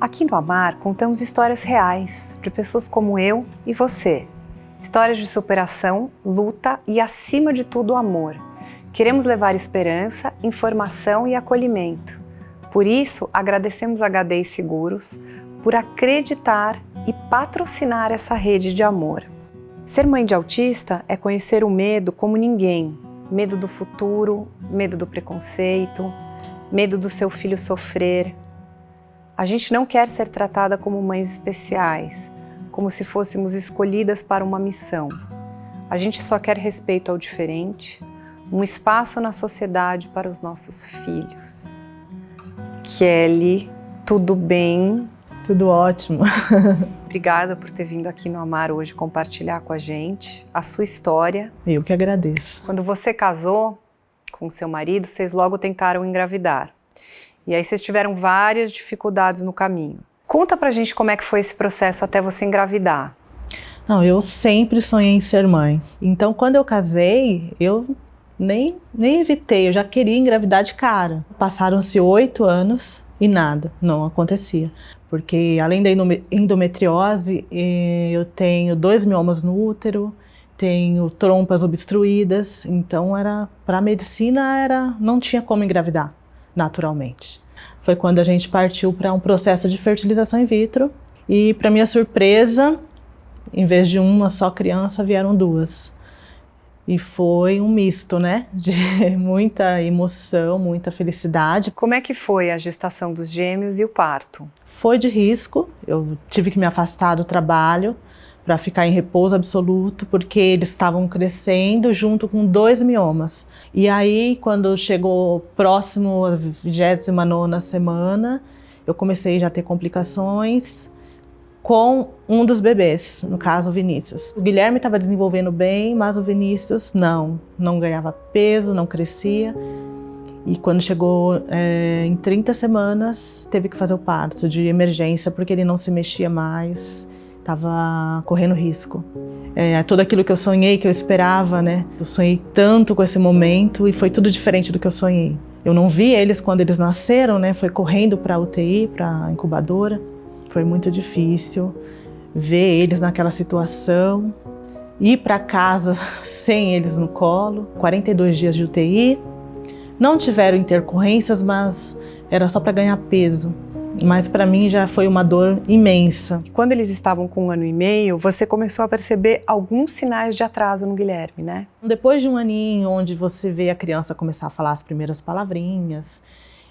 Aqui no Amar, contamos histórias reais de pessoas como eu e você. Histórias de superação, luta e, acima de tudo, amor. Queremos levar esperança, informação e acolhimento. Por isso, agradecemos a HD Seguros por acreditar e patrocinar essa rede de amor. Ser mãe de autista é conhecer o medo como ninguém. Medo do futuro, medo do preconceito, medo do seu filho sofrer. A gente não quer ser tratada como mães especiais, como se fôssemos escolhidas para uma missão. A gente só quer respeito ao diferente, um espaço na sociedade para os nossos filhos. Kelly, tudo bem? Tudo ótimo. Obrigada por ter vindo aqui no Amar hoje compartilhar com a gente a sua história. Eu que agradeço. Quando você casou com seu marido, vocês logo tentaram engravidar. E aí vocês tiveram várias dificuldades no caminho. Conta pra gente como é que foi esse processo até você engravidar. Não, eu sempre sonhei em ser mãe. Então, quando eu casei, eu nem evitei, eu já queria engravidar de cara. Passaram-se 8 anos e nada, não acontecia. Porque além da endometriose, eu tenho 2 miomas no útero, tenho trompas obstruídas, então para a medicina não tinha como engravidar naturalmente. Foi quando a gente partiu para um processo de fertilização in vitro e, para minha surpresa, em vez de uma só criança, vieram 2. E foi um misto, né, de muita emoção, muita felicidade. Como é que foi a gestação dos gêmeos e o parto? Foi de risco, eu tive que me afastar do trabalho para ficar em repouso absoluto, porque eles estavam crescendo junto com 2 miomas. E aí, quando chegou próximo à 29ª semana, eu comecei já a ter complicações com um dos bebês, no caso o Vinícius. O Guilherme estava desenvolvendo bem, mas o Vinícius não ganhava peso, não crescia. E quando chegou em 30 semanas, teve que fazer o parto de emergência, porque ele não se mexia mais. Estava correndo risco. Tudo aquilo que eu sonhei, que eu esperava, né? Eu sonhei tanto com esse momento e foi tudo diferente do que eu sonhei. Eu não vi eles quando eles nasceram, né? Foi correndo para a UTI, para a incubadora. Foi muito difícil ver eles naquela situação. Ir para casa sem eles no colo. 42 dias de UTI. Não tiveram intercorrências, mas era só para ganhar peso. Mas para mim já foi uma dor imensa. Quando eles estavam com 1 ano e meio, você começou a perceber alguns sinais de atraso no Guilherme, né? Depois de 1 aninho, onde você vê a criança começar a falar as primeiras palavrinhas,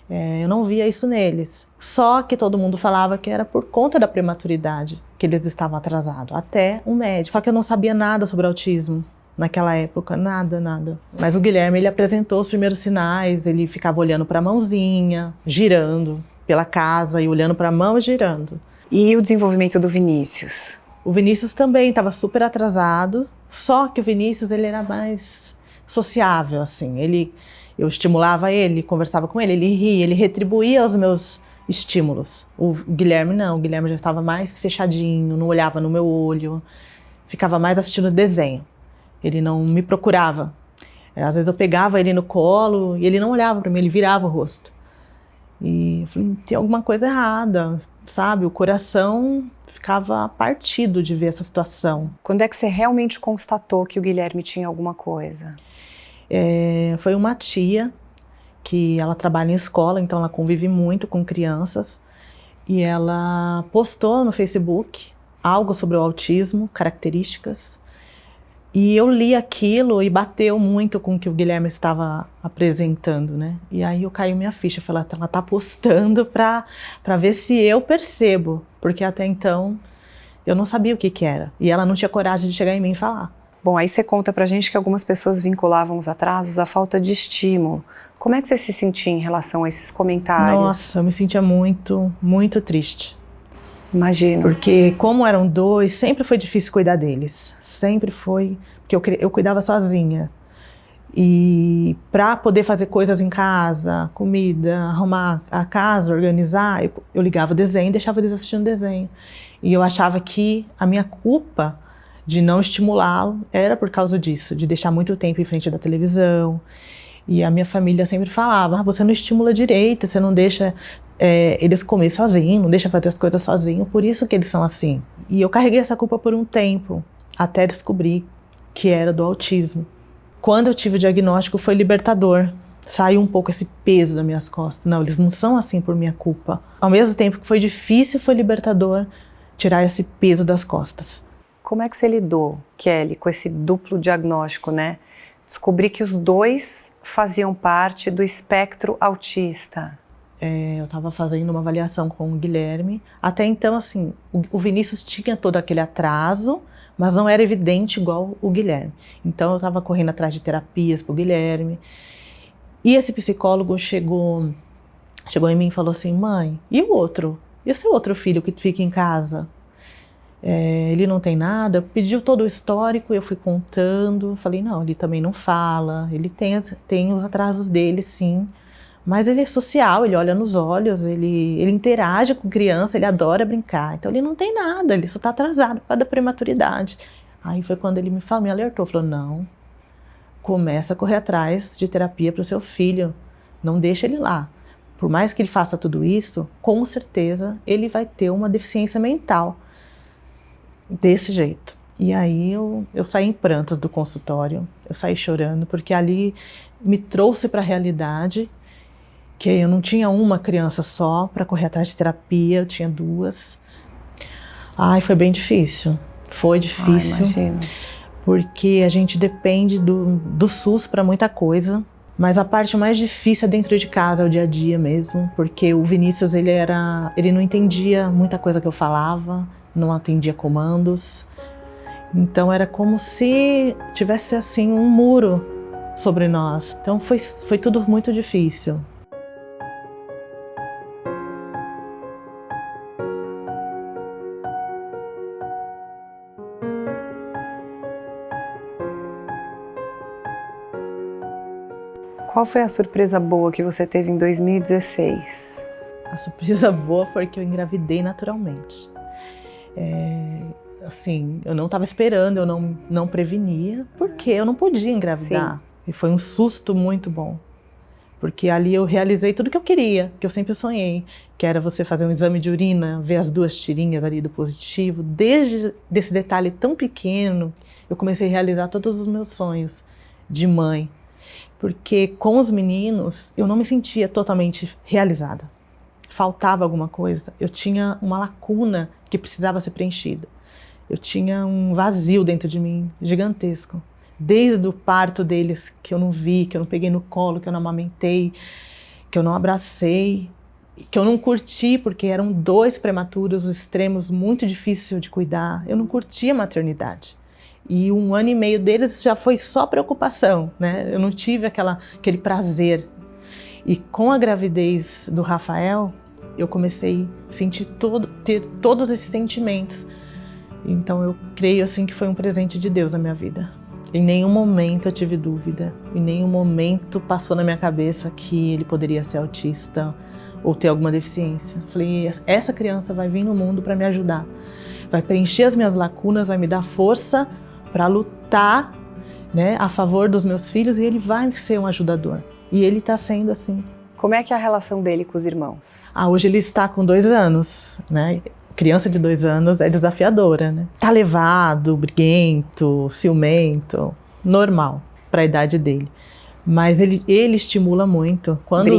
eu não via isso neles. Só que todo mundo falava que era por conta da prematuridade que eles estavam atrasados, até um médico. Só que eu não sabia nada sobre autismo naquela época, nada. Mas o Guilherme, ele apresentou os primeiros sinais, ele ficava olhando para a mãozinha, girando pela casa e olhando para a mão e girando. E o desenvolvimento do Vinícius? O Vinícius também estava super atrasado, só que o Vinícius ele era mais sociável, assim. Eu estimulava ele, conversava com ele ria, ele retribuía os meus estímulos. O Guilherme não, o Guilherme já estava mais fechadinho, não olhava no meu olho, ficava mais assistindo desenho. Ele não me procurava. Às vezes eu pegava ele no colo e ele não olhava para mim, ele virava o rosto. E eu falei, tem alguma coisa errada, sabe? O coração ficava partido de ver essa situação. Quando é que você realmente constatou que o Guilherme tinha alguma coisa? Foi uma tia, que ela trabalha em escola, então ela convive muito com crianças. E ela postou no Facebook algo sobre o autismo, características. E eu li aquilo e bateu muito com o que o Guilherme estava apresentando, né? E aí eu caiu minha ficha, eu falei, ela tá postando para ver se eu percebo, porque até então eu não sabia o que era. E ela não tinha coragem de chegar em mim e falar. Bom, aí você conta pra gente que algumas pessoas vinculavam os atrasos à falta de estímulo. Como é que você se sentia em relação a esses comentários? Nossa, eu me sentia muito, muito triste. Imagino. Porque como eram 2, sempre foi difícil cuidar deles. Sempre foi, porque eu cuidava sozinha. E para poder fazer coisas em casa, comida, arrumar a casa, organizar, eu ligava o desenho e deixava eles assistindo desenho. E eu achava que a minha culpa de não estimulá-lo era por causa disso, de deixar muito tempo em frente da televisão. E a minha família sempre falava, você não estimula direito, você não deixa eles comem sozinhos, não deixam fazer as coisas sozinhos, por isso que eles são assim. E eu carreguei essa culpa por um tempo, até descobrir que era do autismo. Quando eu tive o diagnóstico foi libertador, saiu um pouco esse peso das minhas costas. Não, eles não são assim por minha culpa. Ao mesmo tempo que foi difícil, foi libertador tirar esse peso das costas. Como é que você lidou, Kelly, com esse duplo diagnóstico, né? Descobri que os dois faziam parte do espectro autista. Eu estava fazendo uma avaliação com o Guilherme. Até então, assim, o Vinícius tinha todo aquele atraso, mas não era evidente igual o Guilherme. Então eu estava correndo atrás de terapias para o Guilherme. E esse psicólogo chegou em mim e falou assim: mãe, e o outro? E o seu outro filho que fica em casa? Ele não tem nada? Pediu todo o histórico, eu fui contando. Falei, não, ele também não fala, ele tem os atrasos dele, sim. Mas ele é social, ele olha nos olhos, ele interage com criança, ele adora brincar. Então ele não tem nada, ele só está atrasado por causa da prematuridade. Aí foi quando ele me alertou, falou, não, começa a correr atrás de terapia para o seu filho, não deixa ele lá. Por mais que ele faça tudo isso, com certeza ele vai ter uma deficiência mental desse jeito. E aí eu saí em prantos do consultório, eu saí chorando, porque ali me trouxe para a realidade que eu não tinha uma criança só para correr atrás de terapia, eu tinha duas. Ai, foi bem difícil, foi difícil. Imagino. Porque a gente depende do SUS para muita coisa, mas a parte mais difícil é dentro de casa, é o dia a dia mesmo, porque o Vinícius, ele não entendia muita coisa que eu falava, não atendia comandos, então era como se tivesse assim um muro sobre nós, então foi tudo muito difícil. Qual foi a surpresa boa que você teve em 2016? A surpresa boa foi que eu engravidei naturalmente. Assim, eu não estava esperando, eu não prevenia, porque eu não podia engravidar. Sim. E foi um susto muito bom. Porque ali eu realizei tudo que eu queria, que eu sempre sonhei, que era você fazer um exame de urina, ver as 2 tirinhas ali do positivo. Desde esse detalhe tão pequeno, eu comecei a realizar todos os meus sonhos de mãe. Porque com os meninos eu não me sentia totalmente realizada. Faltava alguma coisa, eu tinha uma lacuna que precisava ser preenchida. Eu tinha um vazio dentro de mim gigantesco. Desde o parto deles, que eu não vi, que eu não peguei no colo, que eu não amamentei, que eu não abracei, que eu não curti, porque eram 2 prematuros, extremos, muito difícil de cuidar. Eu não curti a maternidade. E 1 ano e meio deles já foi só preocupação, né? Eu não tive aquele prazer. E com a gravidez do Rafael, eu comecei a ter todos esses sentimentos. Então eu creio assim que foi um presente de Deus na minha vida. Em nenhum momento eu tive dúvida, em nenhum momento passou na minha cabeça que ele poderia ser autista ou ter alguma deficiência. Eu falei, essa criança vai vir no mundo para me ajudar, vai preencher as minhas lacunas, vai me dar força para lutar, né, a favor dos meus filhos, e ele vai ser um ajudador. E ele está sendo assim. Como é que é a relação dele com os irmãos? Hoje ele está com 2 anos, né? Criança de 2 anos é desafiadora, né? Tá levado, briguento, ciumento, normal para a idade dele. Mas ele estimula muito. Quando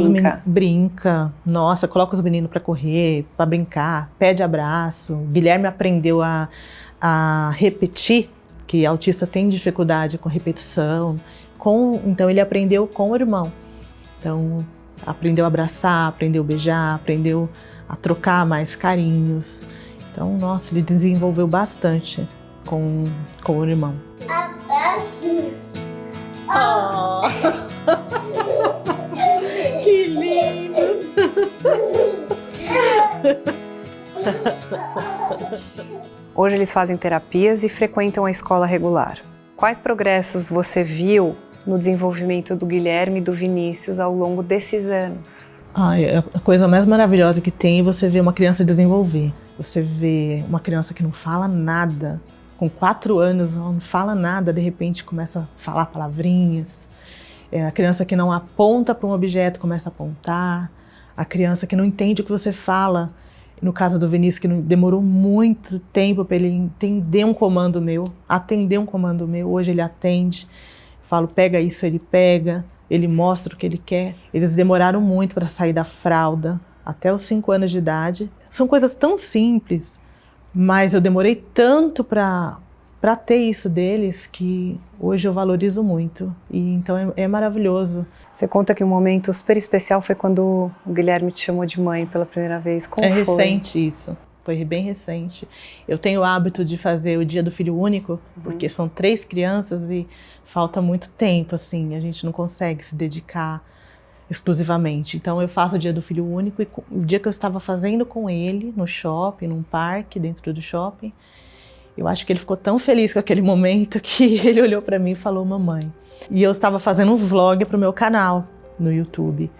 brinca, nossa, coloca os meninos para correr, para brincar, pede abraço. Guilherme aprendeu a repetir, que autista tem dificuldade com repetição. Então ele aprendeu com o irmão. Então aprendeu a abraçar, aprendeu a beijar, aprendeu a trocar mais carinhos. Então, nossa, ele desenvolveu bastante com o irmão. Abraço. Oh. Que lindos! Hoje eles fazem terapias e frequentam a escola regular. Quais progressos você viu no desenvolvimento do Guilherme e do Vinícius ao longo desses anos? A coisa mais maravilhosa que tem é você ver uma criança desenvolver. Você vê uma criança que não fala nada, com 4 anos não fala nada, de repente começa a falar palavrinhas. A criança que não aponta para um objeto começa a apontar. A criança que não entende o que você fala. No caso do Vinícius, que demorou muito tempo para ele entender um comando meu, atender um comando meu. Hoje ele atende, falo, pega isso, ele pega, ele mostra o que ele quer. Eles demoraram muito para sair da fralda, até os 5 anos de idade. São coisas tão simples, mas eu demorei tanto para ter isso deles que hoje eu valorizo muito. E então é maravilhoso. Você conta que um momento super especial foi quando o Guilherme te chamou de mãe pela primeira vez. Como foi? É recente isso, foi bem recente. Eu tenho o hábito de fazer o Dia do Filho Único, porque são 3 crianças e falta muito tempo, assim, a gente não consegue se dedicar exclusivamente. Então eu faço o Dia do Filho Único e o dia que eu estava fazendo com ele no shopping, num parque dentro do shopping, eu acho que ele ficou tão feliz com aquele momento que ele olhou para mim e falou, mamãe. E eu estava fazendo um vlog para o meu canal no YouTube.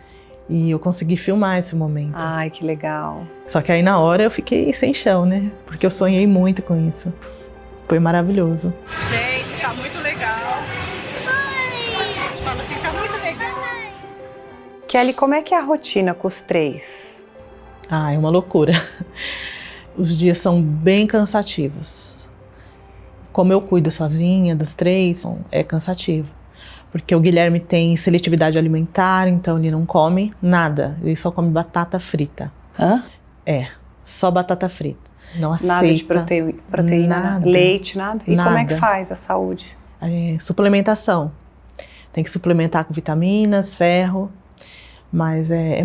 E eu consegui filmar esse momento. Ai, que legal. Só que aí na hora eu fiquei sem chão, né? Porque eu sonhei muito com isso. Foi maravilhoso. Gente, tá muito legal. Fala que tá muito legal. Kelly, como é que é a rotina com os 3? Ah, é uma loucura. Os dias são bem cansativos. Como eu cuido sozinha dos 3, é cansativo. Porque o Guilherme tem seletividade alimentar, então ele não come nada. Ele só come batata frita. Hã? É, só batata frita. Não aceita. Nada de proteína, nada, leite, nada? E nada. como é que faz a saúde? Suplementação. Tem que suplementar com vitaminas, ferro. Mas é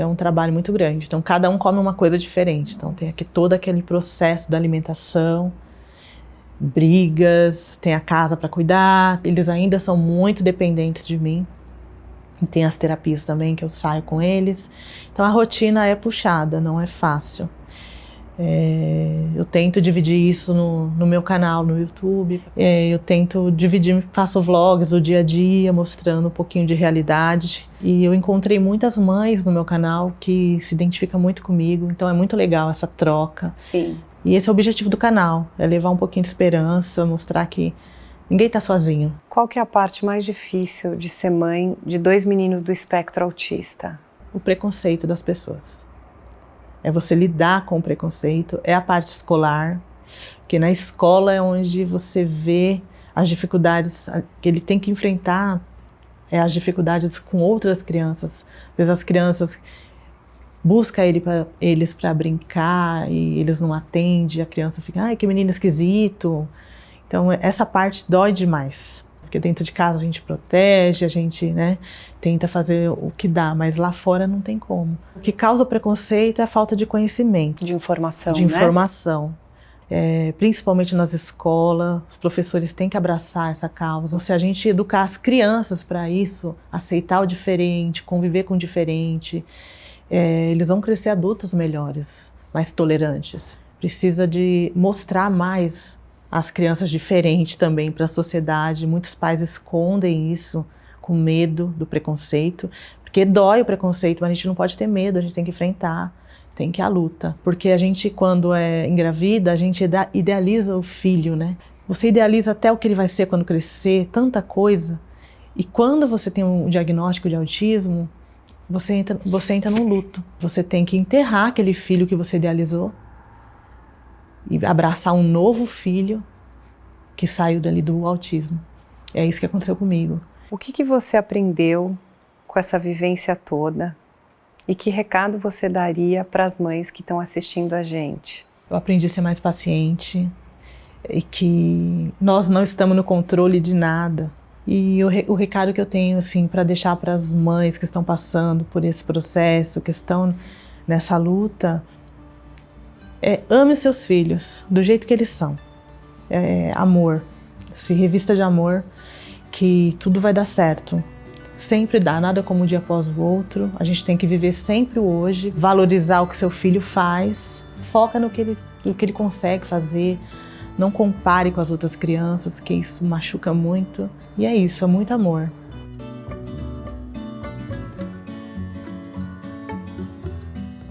um trabalho muito grande. Então cada um come uma coisa diferente. Então tem aqui todo aquele processo da alimentação, brigas, tem a casa para cuidar, eles ainda são muito dependentes de mim. E tem as terapias também que eu saio com eles. Então a rotina é puxada, não é fácil. Eu tento dividir isso no meu canal no YouTube. Eu tento dividir, faço vlogs do dia a dia, mostrando um pouquinho de realidade. E eu encontrei muitas mães no meu canal que se identificam muito comigo, então é muito legal essa troca. Sim. E esse é o objetivo do canal, é levar um pouquinho de esperança, mostrar que ninguém está sozinho. Qual que é a parte mais difícil de ser mãe de 2 meninos do espectro autista? O preconceito das pessoas. É você lidar com o preconceito, é a parte escolar, porque na escola é onde você vê as dificuldades que ele tem que enfrentar, as dificuldades com outras crianças. Às vezes as crianças buscam eles para brincar e eles não atendem, a criança fica, ai, que menino esquisito. Então essa parte dói demais, porque dentro de casa a gente protege, a gente, né, tenta fazer o que dá, mas lá fora não tem como. O que causa preconceito é a falta de conhecimento. De informação, De informação. Principalmente nas escolas, os professores têm que abraçar essa causa. Se a gente educar as crianças para isso, aceitar o diferente, conviver com o diferente, eles vão crescer adultos melhores, mais tolerantes. Precisa de mostrar mais as crianças diferentes também para a sociedade. Muitos pais escondem isso com medo do preconceito, porque dói o preconceito, mas a gente não pode ter medo, a gente tem que enfrentar, tem que ir à luta. Porque a gente, quando é engravida, a gente idealiza o filho, né? Você idealiza até o que ele vai ser quando crescer, tanta coisa. E quando você tem um diagnóstico de autismo, você entra num luto. Você tem que enterrar aquele filho que você idealizou e abraçar um novo filho que saiu dali do autismo. É isso que aconteceu comigo. O que você aprendeu com essa vivência toda e que recado você daria para as mães que estão assistindo a gente? Eu aprendi a ser mais paciente e que nós não estamos no controle de nada. E o recado que eu tenho assim, para deixar para as mães que estão passando por esse processo, que estão nessa luta, ame os seus filhos do jeito que eles são. Amor, se revista de amor, que tudo vai dar certo. Sempre dá, nada como um dia após o outro. A gente tem que viver sempre o hoje, valorizar o que seu filho faz, foca no que ele consegue fazer, não compare com as outras crianças, que isso machuca muito. E é isso, é muito amor.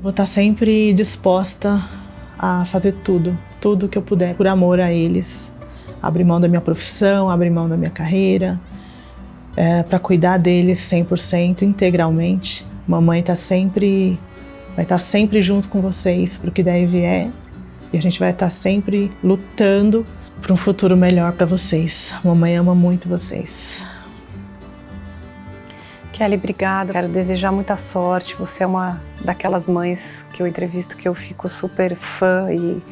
Vou estar sempre disposta a fazer tudo que eu puder por amor a eles. Abrir mão da minha profissão, abrir mão da minha carreira, para cuidar deles 100%, integralmente, Mamãe vai estar sempre junto com vocês pro que der e vier. E a gente vai estar sempre lutando para um futuro melhor para vocês. Mamãe ama muito vocês. Kelly, obrigada. Quero desejar muita sorte. Você é uma daquelas mães que eu entrevisto que eu fico super fã e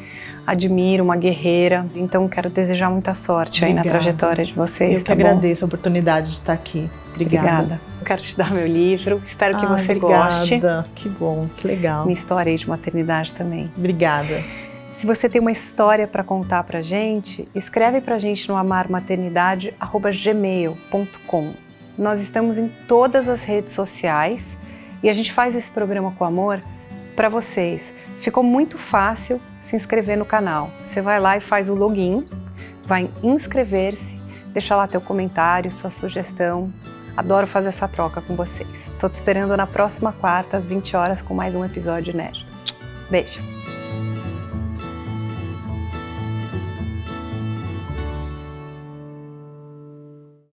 admiro, uma guerreira. Então quero desejar muita sorte aí na trajetória de vocês. Eu que agradeço a oportunidade de estar aqui. Obrigada. Eu quero te dar meu livro. Espero que você goste. Que bom, que legal. Minha história aí de maternidade também. Obrigada. Se você tem uma história para contar pra gente, escreve pra gente no amarmaternidade@gmail.com. Nós estamos em todas as redes sociais e a gente faz esse programa com amor para vocês. Ficou muito fácil se inscrever no canal. Você vai lá e faz o login, vai em inscrever-se, deixa lá teu comentário, sua sugestão. Adoro fazer essa troca com vocês. Tô te esperando na próxima quarta, às 20 horas, com mais um episódio inédito. Beijo!